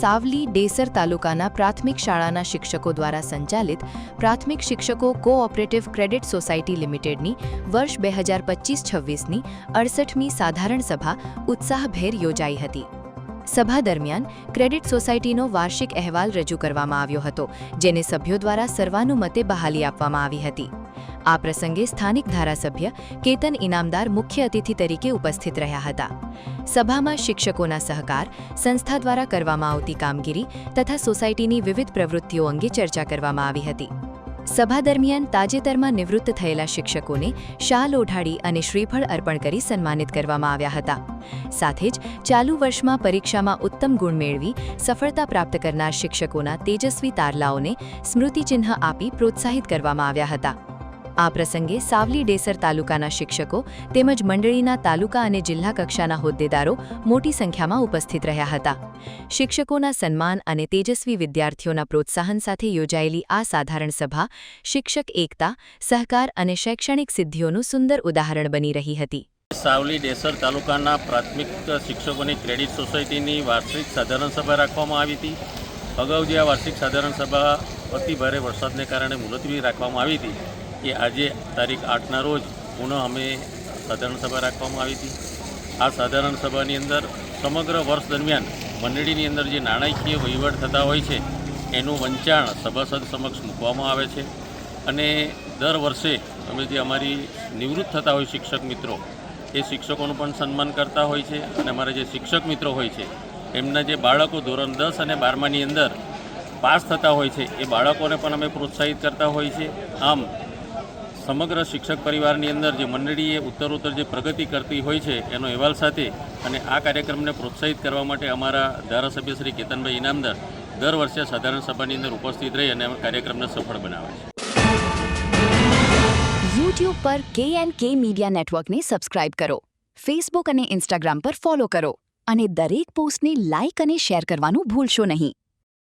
સાવલી ડેસર તાલુકાના પ્રાથમિક શાળાના શિક્ષકો દ્વારા સંચાલિત પ્રાથમિક શિક્ષકો કોઓપરેટિવ ક્રેડિટ સોસાયટી લિમિટેડની વર્ષ 2025-26ની 68મી સાધારણ સભા ઉત્સાહભેર યોજાઈ હતી। સભા દરમિયાન ક્રેડિટ સોસાયટીનો વાર્ષિક અહેવાલ રજૂ કરવામાં આવ્યો હતો, જેને સભ્યો દ્વારા સર્વાનુમતે બહાલી આપવામાં આવી હતી। આ પ્રસંગે સ્થાનિક ધારાસભ્ય કેતન ઇનામદાર મુખ્ય અતિથિ તરીકે ઉપસ્થિત રહ્યા હતા। સભામાં શિક્ષકોના સહકાર, સંસ્થા દ્વારા કરવામાં આવતી કામગીરી તથા સોસાયટીની વિવિધ પ્રવૃત્તિઓ અંગે ચર્ચા કરવામાં આવી હતી। સભા દરમિયાન તાજેતરમાં નિવૃત્ત થયેલા શિક્ષકોને શાલ ઓઢાડી અને શ્રીફળ અર્પણ કરી સન્માનિત કરવામાં આવ્યા હતા। સાથે જ ચાલુ વર્ષમાં પરીક્ષામાં ઉત્તમ ગુણ મેળવી સફળતા પ્રાપ્ત કરનાર શિક્ષકોના તેજસ્વી તારલાઓને સ્મૃતિચિહ્ન આપી પ્રોત્સાહિત કરવામાં આવ્યા હતા। આ પ્રસંગે સાવલી ડેસર તાલુકાના શિક્ષકો તેમજ મંડળીના તાલુકા અને જિલ્લા કક્ષાના હોદ્દેદારો મોટી સંખ્યામાં ઉપસ્થિત રહ્યા હતા। શિક્ષકોના સન્માન અને તેજસ્વી વિદ્યાર્થીઓના પ્રોત્સાહન સાથે યોજાયેલી આ સાધારણ સભા શિક્ષક એકતા, સહકાર અને શૈક્ષણિક સિદ્ધિઓનું સુંદર ઉદાહરણ બની રહી હતી। સાવલી ડેસર તાલુકાના પ્રાથમિક શિક્ષકોની ક્રેડિટ સોસાયટીની વાર્ષિક સાધારણ સભા રાખવામાં આવી હતી। અગાઉ જે આ વાર્ષિક સાધારણ સભા અતિ ભારે વરસાદને કારણે મુલતવી રાખવામાં આવી હતી, એ આજે તારીખ 8ના રોજ પુનઃ અમે સાધારણ સભા રાખવામાં આવી હતી। આ સાધારણ સભાની અંદર સમગ્ર વર્ષ દરમિયાન મંડળીની અંદર જે નાણાકીય વહીવટ થતા હોય છે એનું વંચાણ સભાસદ સમક્ષ મૂકવામાં આવે છે અને દર વર્ષે અમે જે અમારી નિવૃત્ત થતા હોય શિક્ષક મિત્રો, એ શિક્ષકોનું પણ સન્માન કરતા હોય છે અને અમારા જે શિક્ષક મિત્રો હોય છે એમના જે બાળકો ધોરણ 10 અને 12માની અંદર પાસ થતા હોય છે એ બાળકોને પણ અમે પ્રોત્સાહિત કરતા હોય છે। આમ સમગ્ર શિક્ષક પરિવારની અંદર જે મંડળીએ ઉત્તરોત્તર જે પ્રગતિ કરતી હોય છે એનો અહેવાલ સાથે અને આ કાર્યક્રમને પ્રોત્સાહિત કરવા માટે અમારા ધારાસભ્ય શ્રી કેતનભાઈ ઇનામદાર દર વર્ષે સાધારણ સભાની અંદર ઉપસ્થિત રહી અને કાર્યક્રમને સફળ બનાવે છે। YouTube પર K&K મીડિયા નેટવર્કને સબસ્ક્રાઇબ કરો, Facebook અને Instagram પર ફોલો કરો અને દરેક પોસ્ટને લાઇક અને શેર કરવાનું ભૂલશો નહીં।